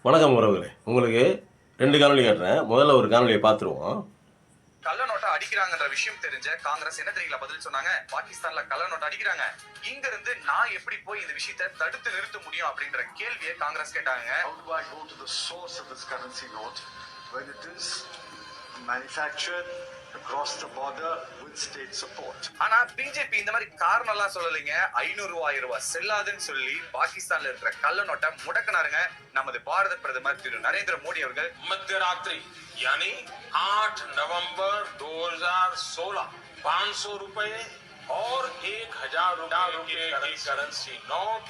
வணக்கம் உறவுகளே, உங்களுக்கு 2 காணொளி காட்டுறேன். முதல்ல ஒரு காணொளியை பார்த்துருவோம். கள்ள நோட்டை அடிக்கிறாங்கன்ற விஷயம் தெரிஞ்ச காங்கிரஸ் என்ன தெரியல பதில் சொன்னாங்க. பாகிஸ்தான்ல கள்ள நோட்டை அடிக்கிறாங்க, இங்க இருந்து நான் எப்படி போய் இந்த விஷயத்தை தடுத்து நிறுத்த முடியும் அப்படின்ற கேள்வியை காங்கிரஸ் கேட்டாங்க. How do I go to the source of this currency note when it is manufactured across the border with state support? ஆனா பிஜேபி இந்த மாதிரி காரணம் எல்லாம் சொல்லலைங்க. 500 ரூபாய் செல்லாதுன்னு சொல்லி பாகிஸ்தான்ல இருக்கிற கள்ள நோட்டை முடக்கினாருங்க நமது பாரத பிரதமர் திரு நரேந்திர மோடி அவர்கள். मध्यरात्रि यानी 8 नवंबर 2016 500 रुपए और 1000 रुपए की करेंसी नोट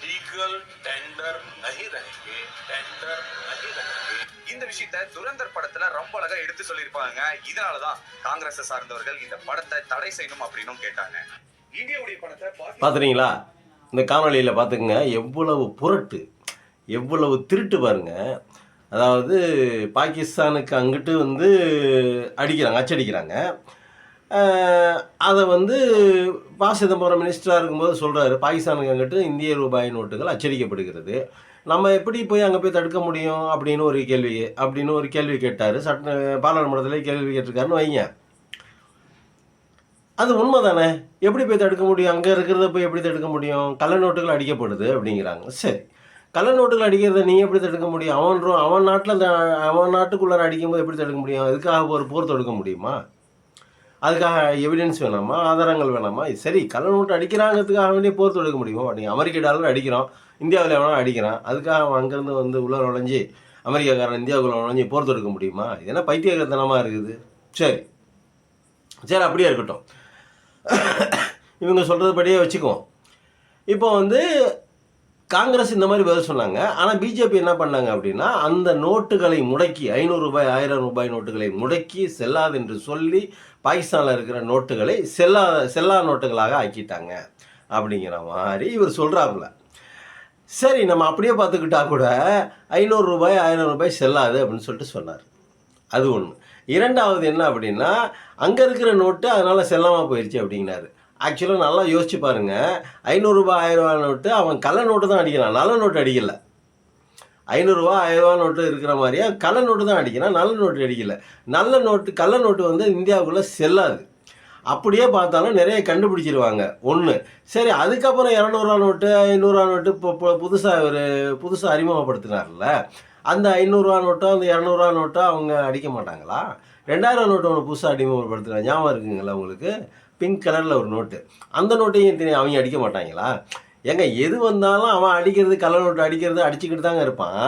लीगल टेंडर नहीं रहेंगे இந்த விஷயத்தை துரந்தர் படத்துல ரொம்ப அழகா எடுத்து சொல்லியிருப்பாங்க. இதனாலதான் காங்கிரஸ் சார்ந்தவர்கள் இந்த படத்தை தடை செய்யணும் அப்படின்னு கேட்டாங்க. இந்தியாவுடைய பணத்தை பார்த்துறீங்களா? இந்த காணொளியில் பார்த்துக்குங்க, எவ்வளவு புரட்டு, எவ்வளவு திருட்டு பாருங்க. அதாவது பாகிஸ்தானுக்கு அங்கிட்டு வந்து அடிக்கிறாங்க, அச்சடிக்கிறாங்க. அதை வந்து ப. சிதம்பரம் மினிஸ்டராக இருக்கும்போது சொல்கிறாரு, பாகிஸ்தானுக்கு அங்கிட்டு இந்திய ரூபாய் நோட்டுகள் அச்சடிக்கப்படுகிறது, நம்ம எப்படி போய் அங்கே போய் தடுக்க முடியும் அப்படின்னு ஒரு கேள்வி கேட்டார். பாராளுமன்றத்தில் கேள்வி கேட்டிருக்காருன்னு வைங்க. அது உண்மை தானே? எப்படி போய் தடுக்க முடியும்? அங்கே இருக்கிறத போய் எப்படி தடுக்க முடியும்? கள்ள நோட்டுகள் அடிக்கப்படுது அப்படிங்கிறாங்க. சரி, கள்ள நோட்டுகள் அடிக்கிறத நீ எப்படி தடுக்க முடியும்? அவன் நாட்டுக்குள்ளார அடிக்கும்போது எப்படி தடுக்க முடியும்? அதுக்காக ஒரு போர் தொடுக்க முடியுமா? அதுக்காக எவிடன்ஸ் வேணாமா? ஆதாரங்கள் வேணாமா? சரி, கள்ள நோட்டு அடிக்கிறாங்கிறதுக்காக வேண்டிய போர் தொடுக்க முடியுமா? நீங்கள் அமெரிக்க டாலர் அடிக்கிறோம், இந்தியாவில் எவனா அடிக்கிறான், அதுக்காக அவன் அங்கேருந்து வந்து உள்ள நுழைஞ்சி அமெரிக்காக்காரன் இந்தியாவுக்குள்ள நுழைஞ்சி போர் தொடுக்க முடியுமா? இதெல்லாம் பைத்தியகரத்தனமாக இருக்குது. சரி சரி, அப்படியே இருக்கட்டும். இவங்க சொல்கிறது படியே வச்சுக்குவோம். இப்போ வந்து காங்கிரஸ் இந்த மாதிரி பதில் சொன்னாங்க. ஆனால் பிஜேபி என்ன பண்ணாங்க அப்படின்னா, அந்த நோட்டுகளை முடக்கி 500 ரூபாய் 1000 ரூபாய் நோட்டுகளை முடக்கி செல்லாது என்று சொல்லி பாகிஸ்தானில் இருக்கிற நோட்டுகளை செல்லா நோட்டுகளாக ஆக்கிட்டாங்க அப்படிங்கிற மாதிரி இவர் சொல்கிறாப்புல. சரி, நம்ம அப்படியே பார்த்துக்கிட்டா கூட 500 ரூபாய் 1000 ரூபாய் செல்லாது அப்படின்னு சொல்லிட்டு சொன்னார். அது ஒன்று. இரண்டாவது என்ன அப்படின்னா, அங்கே இருக்கிற நோட்டு அதனால் செல்லாமல் போயிடுச்சு அப்படிங்கிறாரு. ஆக்சுவலாக நல்லா யோசிச்சு பாருங்கள், 500 ரூபாய் 1000 ரூபா நோட்டு அவன் கள்ள நோட்டு தான் அடிக்கிறான், நல்ல நோட்டு அடிக்கலை. 500 ரூபா 1000 ரூபா நோட்டு இருக்கிற மாதிரியா கள்ள நோட்டு தான் அடிக்கிறான், நல்ல நோட்டு அடிக்கலை. நல்ல நோட்டு கள்ள நோட்டு வந்து இந்தியாவுக்குள்ளே செல்லாது. அப்படியே பார்த்தாலும் நிறைய கண்டுபிடிச்சிருவாங்க ஒன்று. சரி, அதுக்கப்புறம் 200 ரூபா நோட்டு 500 ரூபா நோட்டு இப்போ புதுசாக அறிமுகப்படுத்தினார்ல, அந்த 500 ரூபா நோட்டோ அந்த 200 ரூபா நோட்டோ அவங்க அடிக்க மாட்டாங்களா? 2000 நோட்டு ஒன்று புதுசாக அறிமுகப்படுத்துகிறாங்க, ஞாபகம் இருக்குங்களா உங்களுக்கு? பிங்க் கலரில் ஒரு நோட்டு, அந்த நோட்டையும் அவங்க அடிக்க மாட்டாங்களா? ஏங்க, எது வந்தாலும் அவன் அடிக்கிறது, கள்ள நோட்டு அடிச்சுக்கிட்டு தாங்க இருப்பான்.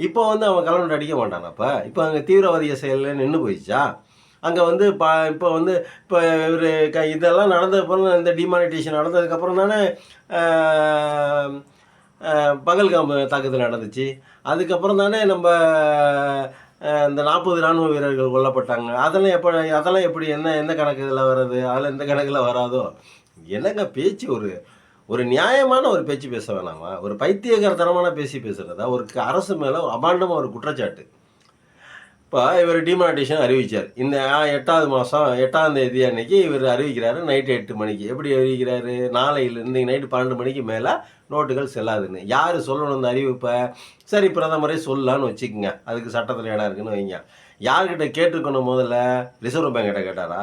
இப்போ வந்து அவன் கள்ள நோட்டு அடிக்க மாட்டானப்போ இப்போ அங்கே தீவிரவாதிய செயலில் நின்று போயிடுச்சா? அங்கே வந்து இப்போ இவர் இதெல்லாம் நடந்ததுக்கப்புறம், இந்த டிமானிட்டேஷன் நடந்ததுக்கப்புறம் தானே பகல்காம் தாக்குதல் நடந்துச்சு. அதுக்கப்புறம் தானே நம்ம இந்த 40 இராணுவ வீரர்கள் கொல்லப்பட்டாங்க. அதெல்லாம் எப்படி எந்த கணக்கில் வர்றது? அதில் எந்த கணக்கில் வராதோ? என்னங்க பேச்சு? ஒரு நியாயமான ஒரு பேச்சு பேச வேணாமா? ஒரு பைத்தியகரத்தனமான பேசுகிறதா? ஒரு அரசு மேலே அபாண்டமாக ஒரு குற்றச்சாட்டு. இப்போ இவர் டிமானிட்டேஷன் அறிவித்தார். இந்த 8வது மாதம் 8ஆம் தேதி அன்னைக்கு இவர் அறிவிக்கிறாரு, நைட்டு 8 மணிக்கு. எப்படி அறிவிக்கிறாரு? நாளையிலேருந்து நைட்டு 12 மணிக்கு மேலே நோட்டுகள் செல்லாதுன்னு. யார் சொல்லணும் இந்த அறிவிப்பை? சரி, பிரதமரே சொல்லலான்னு வச்சுக்கோங்க, அதுக்கு சட்டத்தில் இடம் இருக்குன்னு வைங்க. யார்கிட்ட கேட்டிருக்கணும்? முதல்ல ரிசர்வ் பேங்கிட்ட கேட்டாரா?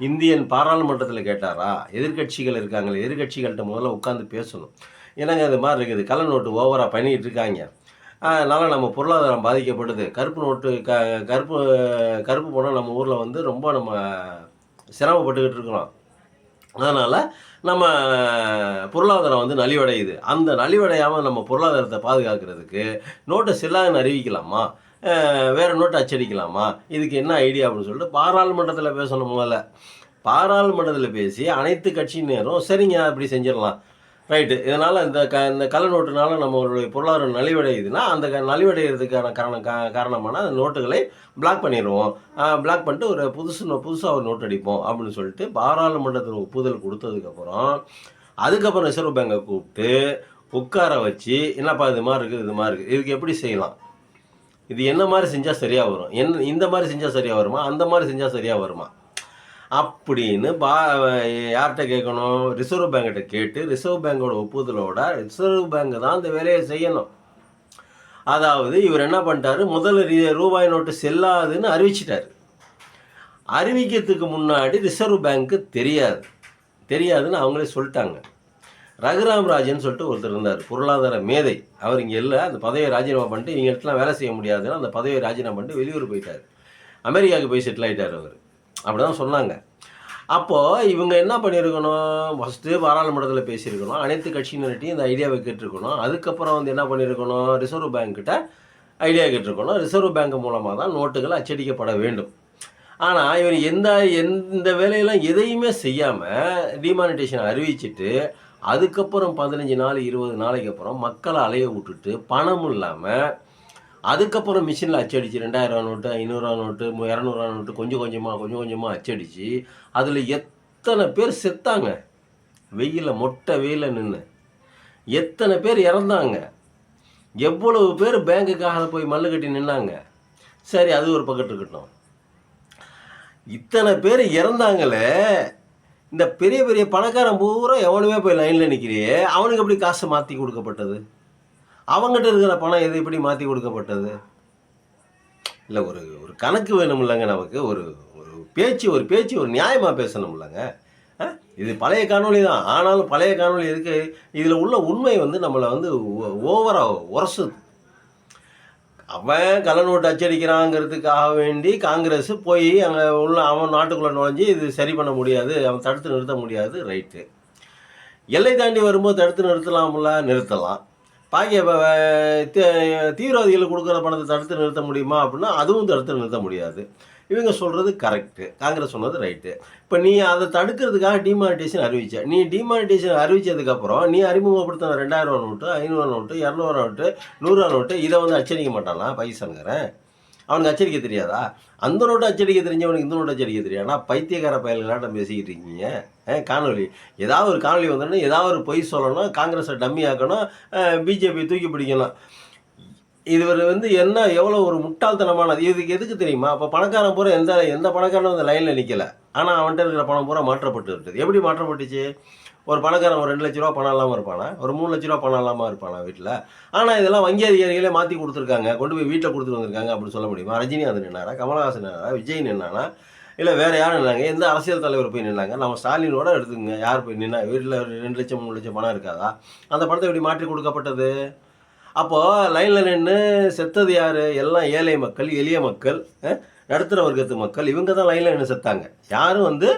இந்தியன் பாராளுமன்றத்தில் கேட்டாரா? எதிர்கட்சிகள் இருக்காங்களே, எதிர்கட்சிகள்கிட்ட முதல்ல உட்காந்து பேசணும். ஏன்னாங்க அது மாதிரி இருக்குது, கள்ள நோட்டு ஓவராக பண்ணிகிட்டு இருக்காங்க, அதனால் நம்ம பொருளாதாரம் பாதிக்கப்படுது. கருப்பு நோட்டு கருப்பு பணம் நம்ம ஊரில் வந்து ரொம்ப நம்ம சிரமப்பட்டுக்கிட்டு இருக்கிறோம். அதனால் நம்ம பொருளாதாரம் வந்து நலிவடையுது. அந்த நலிவடையாமல் நம்ம பொருளாதாரத்தை பாதுகாக்கிறதுக்கு நோட்டை செல்லாதுன்னு அறிவிக்கலாமா? வேறு நோட்டை அச்சடிக்கலாமா? இதுக்கு என்ன ஐடியா அப்படின்னு சொல்லிட்டு பாராளுமன்றத்தில் பேசணும். முதல்ல பாராளுமன்றத்தில் பேசி அனைத்து கட்சியினரும் சரிங்க அப்படி செஞ்சிடலாம், ரைட்டு, இதனால் இந்த கள்ள நோட்டுனால நம்மளுடைய பொருளாதாரம் நலிவடையுதுன்னா அந்த நலிவடைகிறதுக்கான காரணமான அந்த நோட்டுகளை பிளாக் பண்ணிடுவோம், பிளாக் பண்ணிட்டு ஒரு புதுசாக ஒரு நோட்டு அடிப்போம் அப்படின்னு சொல்லிட்டு பாராளுமன்றத்தில் ஒப்புதல் கொடுத்ததுக்கப்புறம் அதுக்கப்புறம் ரிசர்வ் பேங்கை கூப்பிட்டு உட்கார வச்சு, என்னப்பா இது மாதிரி இருக்குது, இதுக்கு எப்படி செய்யலாம், இது என்ன மாதிரி செஞ்சால் சரியாக வரும், இந்த மாதிரி செஞ்சால் சரியாக வருமா, அந்த மாதிரி செஞ்சால் சரியாக வருமா அப்படின்னு யார்கிட்ட கேட்கணும்? ரிசர்வ் பேங்கிட்ட கேட்டு ரிசர்வ் பேங்கோட ஒப்புதலோட ரிசர்வ் பேங்க் தான் அந்த வேலையை செய்யணும். அதாவது இவர் என்ன பண்ணிட்டாரு, முதல்ல ரூபாய் நோட்டு செல்லாதுன்னு அறிவிச்சிட்டாரு. அறிவிக்கிறதுக்கு முன்னாடி ரிசர்வ் பேங்க்கு தெரியாதுன்னு அவங்களே சொல்லிட்டாங்க. ரகுராம் ராஜன் சொல்லிட்டு ஒருத்தர் இருந்தார், பொருளாதார மேதை. அவர் இங்கே இல்லை, அந்த பதவியை ராஜினாமா பண்ணிட்டு இவங்கள்ட்டலாம் வேலை செய்ய முடியாதுன்னு அந்த பதவியை ராஜினாமா பண்ணிட்டு வெளியூர் போயிட்டார். அமெரிக்காவுக்கு போய் செட்டில் ஆகிட்டார் அவர். அப்படி தான் சொன்னாங்க. அப்போது இவங்க என்ன பண்ணியிருக்கணும், ஃபஸ்ட்டு பாராளுமன்றத்தில் பேசியிருக்கணும், அனைத்து கட்சியினர்கிட்டையும் இந்த ஐடியாவை கேட்டிருக்கணும். அதுக்கப்புறம் வந்து என்ன பண்ணியிருக்கணும், ரிசர்வ் பேங்க்கிட்ட ஐடியா கேட்டிருக்கணும். ரிசர்வ் பேங்க் மூலமாக தான் நோட்டுகள் அச்சடிக்கப்பட வேண்டும். ஆனால் இவர் எந்த வேலையெல்லாம் எதையுமே செய்யாமல் டிமானிட்டேஷன் அறிவிச்சிட்டு அதுக்கப்புறம் 15 நாள் 20 நாளைக்கு அப்புறம் மக்களை அலைய விட்டுட்டு பணம் இல்லாமல் அதுக்கப்புறம் மிஷினில் அச்சடிச்சு 2000 நோட்டு 500 நோட்டு 200 நோட்டு கொஞ்சம் கொஞ்சமாக அச்சடித்து அதில் எத்தனை பேர் செத்தாங்க, மொட்டை வெயிலில் நின்று எத்தனை பேர் இறந்தாங்க, எவ்வளவு பேர் பேங்குக்காக போய் மல்லு கட்டி நின்னாங்க. சரி, அது ஒரு பக்கத்து இருக்கட்டும். இத்தனை பேர் இறந்தாங்களே, இந்த பெரிய பெரிய பணக்காரன் பூரா எவனுமே போய் லைனில் நிற்கிறியே, அவனுக்கு எப்படி காசை மாற்றி கொடுக்கப்பட்டது? அவங்ககிட்ட இருக்கிற பணம் எது எப்படி மாற்றி கொடுக்கப்பட்டது? இல்லை, ஒரு கணக்கு வேணும் இல்லைங்க நமக்கு. ஒரு பேச்சு ஒரு நியாயமாக பேசணும் இல்லைங்க. இது பழைய காணொளி தான், ஆனாலும் பழைய காணொளி எதுக்கு, இதில் உள்ள உண்மை வந்து நம்மளை வந்து ஓவராக உரசுது. அவன் கள்ள நோட்டு அச்சடிக்கிறாங்கிறதுக்காக வேண்டி காங்கிரஸ் போய் அங்கே அவன் நாட்டுக்குள்ளே நுழைஞ்சி இது சரி பண்ண முடியாது, அவன் தடுத்து நிறுத்த முடியாது. ரைட்டு, எல்லை தாண்டி வரும்போது தடுத்து நிறுத்தலாம். பாக்கிய தீவிரவாதிகளுக்கு கொடுக்குற பணத்தை தடுத்து நிறுத்த முடியுமா அப்படின்னா அதுவும் தடுத்து நிறுத்த முடியாது. இவங்க சொல்கிறது கரெக்டு, காங்கிரஸ் சொன்னது ரைட்டு. இப்போ நீ அதை தடுக்கிறதுக்காக டிமானிட்டேஷன் அறிவிச்ச. நீ டிமானிட்டேஷன் அறிவித்ததுக்கப்புறம் நீ அறிமுகப்படுத்தின 2000 நோட்டு 500 நோட்டு 200 நோட்டு 100 நோட்டு இதை வந்து அச்சடிக்க மாட்டானா பாகிஸ்தான்காரன்? அவனுக்கு அச்சடிக்க தெரியாதா? அந்த நோட்டு அச்சடிக்க தெரிஞ்சவனுக்கு இந்த நோட்டு அச்சடிக்க தெரியாதா? பைத்தியக்கார பயல்களாட்டம் பேசிக்கிட்டு இருக்கீங்க. காணொலி ஏதாவது ஒரு காணொலி வந்தோடனே ஏதாவது ஒரு பொய் சொல்லணும், காங்கிரஸை டம்மி ஆக்கணும், பிஜேபி தூக்கி பிடிக்கணும். இது வந்து என்ன எவ்வளோ ஒரு முட்டாள்தனமானது. இதுக்கு எதுக்கு தெரியுமா? அப்போ பணக்காரன் பூரா எந்த பணக்காரனும் அந்த லைனில் நிற்கலை. ஆனால் அவன்கிட்ட இருக்கிற பணம் பூரா மாற்றப்பட்டு இருக்குது. எப்படி மாற்றப்பட்டுச்சு? ஒரு பணக்காரன் ஒரு 2 லட்ச ரூபா பணம் இல்லாமல் இருப்பானா, ஒரு 3 லட்ச ரூபா பணம் இல்லாமல் இருப்பானா வீட்டில்? ஆனால் இதெல்லாம் வங்கி அதிகாரிகளே மாற்றி கொடுத்துருக்காங்க, கொண்டு போய் வீட்டில் கொடுத்துட்டு வந்திருக்காங்க அப்படின்னு சொல்ல முடியுமா? ரஜினிகாந்த் நின்னாரா, கமலஹாசன் நின்னாரா, விஜய் நின்னானா, இல்லை வேறு யாரும் நின்னாங்க? எந்த அரசியல் தலைவர் போய் நின்னாங்க? நம்ம ஸ்டாலினோட எடுத்துக்கங்க, யார் போய் நின்னா? வீட்டில் 2 லட்சம் 3 லட்சம் பணம் இருக்காதா? அந்த பணத்தை எப்படி மாற்றி கொடுக்கப்பட்டது? அப்போது லைனில் நின்று செத்தது யார்? எல்லாம் ஏழை மக்கள், எளிய மக்கள், நடுத்தர வர்க்கத்து மக்கள். இவங்க தான் லைனில் நின்று செத்தாங்க. யாரும் வந்து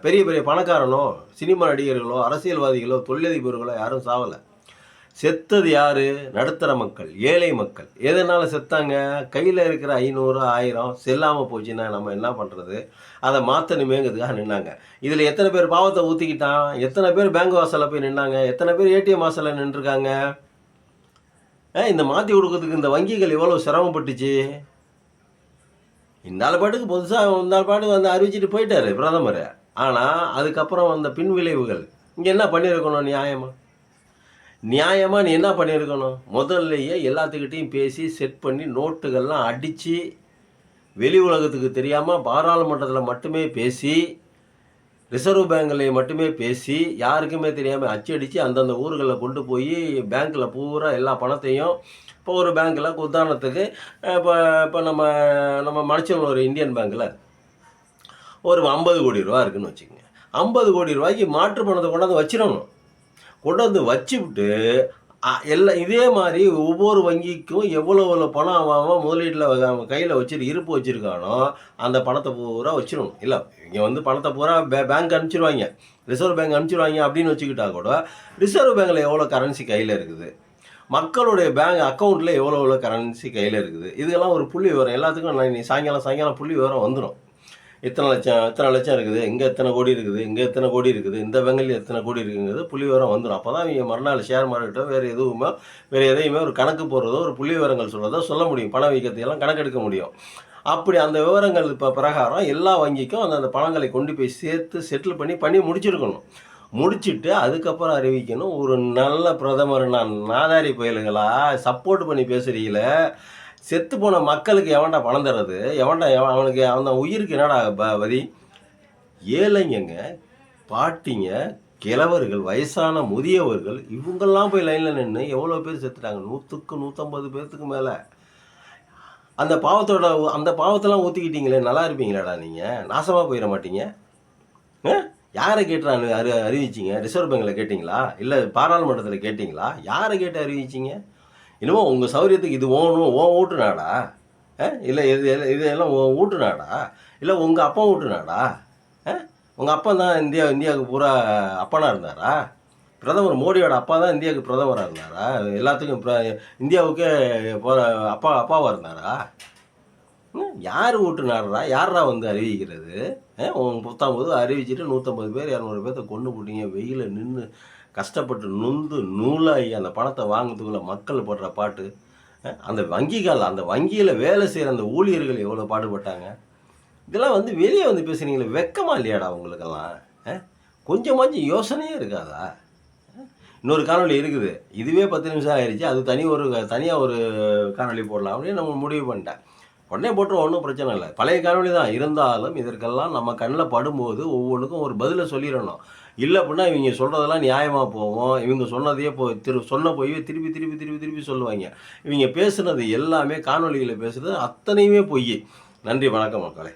பெரிய பெரிய பணக்காரனோ சினிமா நடிகர்களோ அரசியல்வாதிகளோ தொழிலதிபர்களோ யாரும் சாவலை. செத்தது யார்? நடுத்தர மக்கள், ஏழை மக்கள். எதனால் செத்தாங்க? கையில் இருக்கிற 500 1000 செல்லாமல் போச்சுன்னா நம்ம என்ன பண்ணுறது? அதை மாற்றணுமேங்கிறதுக்காக நின்னாங்க. இதில் எத்தனை பேர் பாவத்தை ஊற்றிக்கிட்டான்? எத்தனை பேர் பேங்க் வாசலில் போய் நின்னாங்க? எத்தனை பேர் ஏடிஎம் வாசலில் நின்றுருக்காங்க? இந்த மாற்றி கொடுக்கறதுக்கு இந்த வங்கிகள் எவ்வளோ சிரமப்பட்டுச்சு. இந்த பாட்டுக்கு புதுசாக பாட்டுக்கு வந்து அறிவிச்சிட்டு போயிட்டார் பிரதமர். ஆனால் அதுக்கப்புறம் அந்த பின் விளைவுகள் இங்கே என்ன பண்ணியிருக்கணும்? நியாயமாக நீ என்ன பண்ணியிருக்கணும்? முதல்லையே எல்லாத்துக்கிட்டையும் பேசி செட் பண்ணி நோட்டுகள்லாம் அடித்து வெளி உலகத்துக்கு தெரியாமல் பாராளுமன்றத்தில் மட்டுமே பேசி ரிசர்வ் பேங்கில் மட்டுமே பேசி யாருக்குமே தெரியாமல் அச்சடித்து அந்தந்த ஊர்களில் கொண்டு போய் பேங்க்கில் பூரா எல்லா பணத்தையும் இப்போ ஒரு பேங்க்கில் உதாரணத்துக்கு இப்போ நம்ம மனுஷன் ஒரு இந்தியன் பேங்க்கில் ஒரு 50 கோடி ரூபா இருக்குதுன்னு வச்சுக்கோங்க. 50 கோடி ரூபாய்க்கு மாற்று பணத்தை கொண்டாந்து வச்சிடணும். கொண்டாந்து வச்சுவிட்டு இதே மாதிரி ஒவ்வொரு வங்கிக்கும் எவ்வளோ பணம் அவன் முதலீட்டில் கையில் இருப்பு வச்சுருக்கானோ அந்த பணத்தை பூரா வச்சிடணும். இல்லை இங்கே வந்து பணத்தை பூரா பேங்க் அனுப்பிச்சிடுவாங்க, ரிசர்வ் பேங்க் அனுப்பிச்சிடுவாங்க அப்படின்னு வச்சுக்கிட்டா கூட ரிசர்வ் பேங்கில் எவ்வளோ கரன்சி கையில் இருக்குது, மக்களுடைய பேங்க் அக்கௌண்ட்டில் எவ்வளோ கரன்சி கையில் இருக்குது, இதெல்லாம் ஒரு புள்ளி விவரம் எல்லாத்துக்கும் நீ சாயங்காலம் புள்ளி விவரம் வந்துடும். இத்தனை லட்சம் இருக்குது, இங்கே எத்தனை கோடி இருக்குது, இங்கே எத்தனை கோடி இருக்குது, இந்த பேங்கில் எத்தனை கோடி இருக்குங்கிறது புள்ளி விவரம் வந்துடும். அப்போ தான் இங்கே மறுநாள் ஷேர் மார்க்கெட்டோ வேறு எதையுமே ஒரு கணக்கு போடுறதோ ஒரு புள்ளி விவரங்கள் சொல்கிறதோ சொல்ல முடியும், பண வீக்கத்தையெல்லாம் கணக்கெடுக்க முடியும். அப்படி அந்த விவரங்கள் இப்போ பிரகாரம் எல்லா வங்கிக்கும் அந்த பணங்களை கொண்டு போய் சேர்த்து செட்டில் பண்ணி முடிச்சிருக்கணும். முடிச்சுட்டு அதுக்கப்புறம் அறிவிக்கணும். ஒரு நல்ல பிரதமர் நாதாரி புயல்களா சப்போர்ட் பண்ணி பேசுகிறீங்கள, செத்து போன மக்களுக்கு எவன்டா பணம் தர்றது? அவனுக்கு அந்த உயிருக்கு என்னடா வதி? ஏழைங்க, பாட்டிங்க, கிழவர்கள், வயசான முதியவர்கள் இவங்கெல்லாம் போய் லைனில் நின்று எவ்வளோ பேர் செத்துட்டாங்க, 100க்கு 150 பேர்த்துக்கு மேலே. அந்த பாவத்தெல்லாம் ஊற்றிக்கிட்டீங்களே, நல்லா இருப்பீங்களாடா நீங்கள்? நாசமாக போயிட மாட்டீங்க? யாரை கேட்டு அறிவிச்சிங்க? ரிசர்வ் பேங்கில் கேட்டிங்களா? இல்லை பாராளுமன்றத்தில் கேட்டிங்களா? யாரை கேட்டு அறிவிச்சிங்க? இன்னமும் உங்கள் சௌரியத்துக்கு இது ஓணும், வீட்டு நாடா? இல்லை இதெல்லாம் வீட்டு நாடா? இல்லை உங்கள் அப்பா வீட்டு நாடா? உங்கள் அப்பா தான் இந்தியாவுக்கு பூரா அப்பனாக இருந்தாரா? பிரதமர் மோடியோட அப்பா தான் இந்தியாவுக்கு பிரதமராக இருந்தாரா? எல்லாத்துக்கும் இந்தியாவுக்கே அப்பாவாக இருந்தாரா? யார் வீட்டு நாடுறா? யாரா வந்து அறிவிக்கிறது? புத்தாம்போது அறிவிச்சிட்டு 150 பேர் 200 பேர்த்த கொண்டு போட்டீங்க. வெயில நின்று கஷ்டப்பட்டு நொந்து நூலாகி அந்த பணத்தை வாங்கிறதுக்குள்ள மக்கள் படுற பாட்டு. அந்த வங்கியில் வேலை செய்கிற அந்த ஊழியர்கள் எவ்வளோ பாடுபட்டாங்க. இதெல்லாம் வந்து வெளியே வந்து பேசுகிறீங்களே, வெக்கமா இல்லையாடா உங்களுக்கெல்லாம்? கொஞ்சமாச்சும் யோசனையே இருக்காதா? இன்னொரு காணொளி இருக்குது, இதுவே 10 நிமிஷம் ஆயிடுச்சு. அது தனியாக ஒரு காணொளி போடலாம் அப்படின்னு நம்ம முடிவு பண்ணிட்டேன். உடனே போட்டுரும், ஒன்றும் பிரச்சனை இல்லை. பழைய காணொளி தான் இருந்தாலும் இதற்கெல்லாம் நம்ம கண்ணில் படும்போது ஒவ்வொன்றுக்கும் ஒரு பதிலை சொல்லிடணும். இல்லை அப்படின்னா இவங்க சொல்கிறதெல்லாம் நியாயமாக போவோம். இவங்க சொன்னதையே திருப்பி சொல்லுவாங்க. இவங்க பேசுனது எல்லாமே, காணொளிகளை பேசுகிறது அத்தனையுமே பொய். நன்றி, வணக்கம் மக்களே.